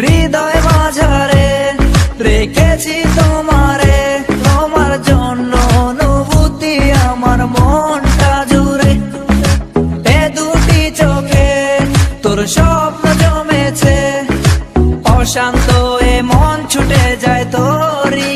হৃদয় মাঝারে রেখেছি তোমারে, তোমার জন্য অনুভূতি আমার মনটা জুড়ে। এ দুটি চোখে তোর স্বপ্ন জমেছে, অশান্ত এ মন ছুটে যায় তোরই